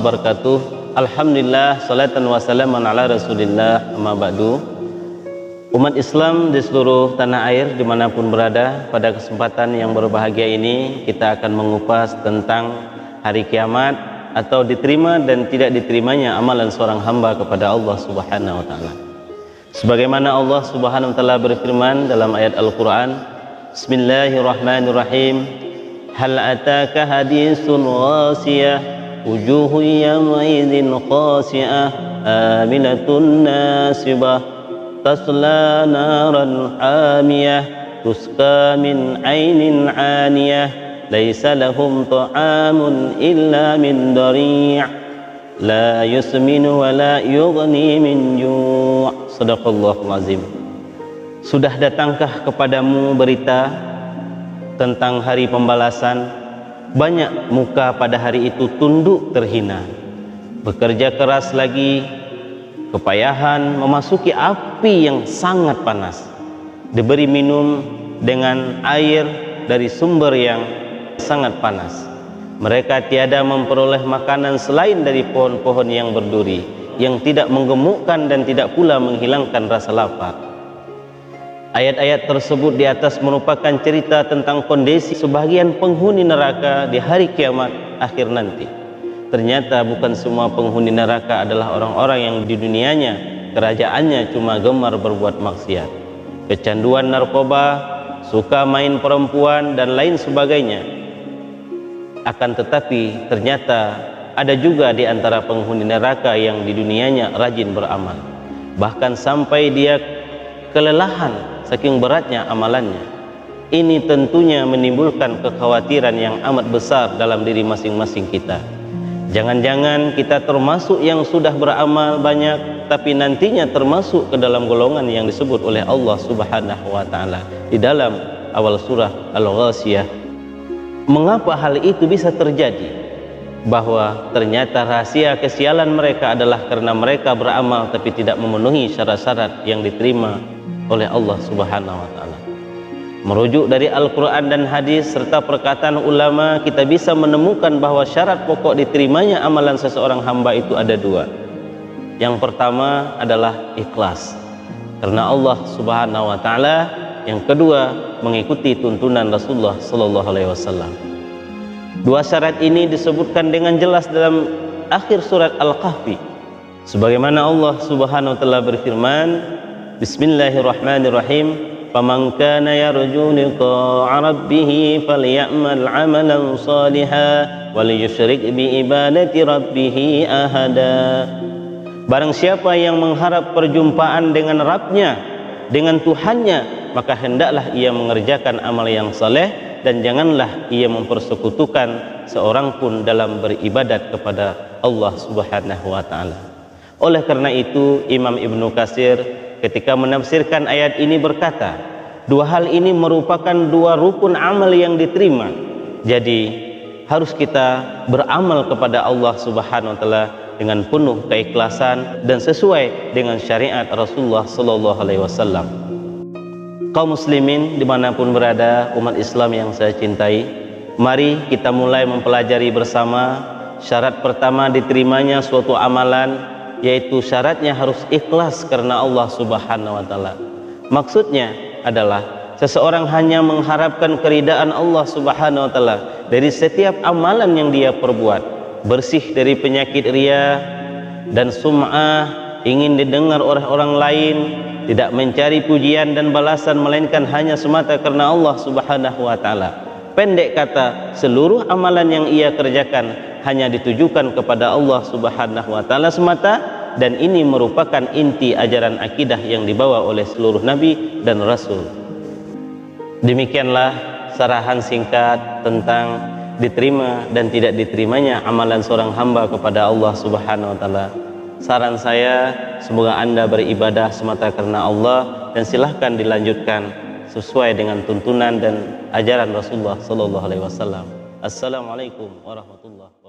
wabarakatuh. Alhamdulillah, salatan wa salaman ala rasulillah, amma ba'du. Umat Islam di seluruh tanah air dimanapun berada, pada kesempatan yang berbahagia ini kita akan mengupas tentang hari kiamat atau diterima dan tidak diterimanya amalan seorang hamba kepada Allah Subhanahu wa ta'ala. Sebagaimana Allah Subhanahu wa ta'ala berfirman dalam ayat Al-Quran, Bismillahirrahmanirrahim, hal ataka hadisun ghasiyah wujuhun yawmaidin khasi'ah aminatun nasibah tasla naran hamiyah tusqa min ainin aniyah laisa lahum ta'amun illa min dari' la yusminu wa la yughni min ju'. Shadaqallahul azim. Sudah datangkah kepadamu berita tentang hari pembalasan? Banyak muka pada hari itu tunduk terhina, bekerja keras lagi, kepayahan memasuki api yang sangat panas, diberi minum dengan air dari sumber yang sangat panas. Mereka tiada memperoleh makanan selain dari pohon-pohon yang berduri, yang tidak menggemukkan dan tidak pula menghilangkan rasa lapar. Ayat-ayat tersebut di atas merupakan cerita tentang kondisi sebagian penghuni neraka di hari kiamat akhir nanti. Ternyata bukan semua penghuni neraka adalah orang-orang yang di dunianya kerajaannya cuma gemar berbuat maksiat, kecanduan narkoba, suka main perempuan dan lain sebagainya. Akan tetapi ternyata ada juga di antara penghuni neraka yang di dunianya rajin beramal, bahkan sampai dia kelelahan saking beratnya amalannya. Ini tentunya menimbulkan kekhawatiran yang amat besar dalam diri masing-masing kita. Jangan-jangan kita termasuk yang sudah beramal banyak tapi nantinya termasuk ke dalam golongan yang disebut oleh Allah Subhanahu wa ta'ala di dalam awal surah Al-Ghasiyah. Mengapa hal itu bisa terjadi? Bahwa ternyata rahasia kesialan mereka adalah karena mereka beramal tapi tidak memenuhi syarat-syarat yang diterima oleh Allah Subhanahu wa ta'ala. Merujuk dari Al-Quran dan hadis serta perkataan ulama, kita bisa menemukan bahwa syarat pokok diterimanya amalan seseorang hamba itu ada dua. Yang pertama adalah ikhlas karena Allah Subhanahu wa ta'ala. Yang kedua, mengikuti tuntunan Rasulullah sallallahu alaihi wasallam. Dua syarat ini disebutkan dengan jelas dalam akhir surat Al-Kahfi. Sebagaimana Allah Subhanahu wa ta'ala berfirman, Bismillahirrahmanirrahim, faman kana yarju liqa'a rabbih falyamal 'amalan shalihan wa liyusyrik bi ibadati rabbih ahada. Barang siapa yang mengharap perjumpaan dengan Rabbnya, dengan Tuhannya, maka hendaklah ia mengerjakan amal yang saleh dan janganlah ia mempersekutukan seorang pun dalam beribadat kepada Allah Subhanahu wa ta'ala. Oleh karena itu Imam Ibnu Katsir ketika menafsirkan ayat ini berkata, dua hal ini merupakan dua rukun amal yang diterima. Jadi harus kita beramal kepada Allah Subhanahu wa ta'ala dengan penuh keikhlasan dan sesuai dengan syariat Rasulullah sallallahu alaihi wasallam. Kaum muslimin dimanapun berada, umat Islam yang saya cintai, mari kita mulai mempelajari bersama syarat pertama diterimanya suatu amalan, yaitu syaratnya harus ikhlas karena Allah Subhanahu wa ta'ala. Maksudnya adalah seseorang hanya mengharapkan keridaan Allah Subhanahu wa ta'ala dari setiap amalan yang dia perbuat, bersih dari penyakit riya dan sum'ah, ingin didengar oleh orang lain, tidak mencari pujian dan balasan melainkan hanya semata karena Allah Subhanahu wa ta'ala. Pendek kata, seluruh amalan yang ia kerjakan hanya ditujukan kepada Allah Subhanahu wa ta'ala semata, dan ini merupakan inti ajaran akidah yang dibawa oleh seluruh nabi dan rasul. Demikianlah sarahan singkat tentang diterima dan tidak diterimanya amalan seorang hamba kepada Allah Subhanahu wa ta'ala. Saran saya, semoga Anda beribadah semata karena Allah dan silahkan dilanjutkan sesuai dengan tuntunan dan ajaran Rasulullah sallallahu alaihi wasallam. Assalamualaikum warahmatullahi wabarakatuh.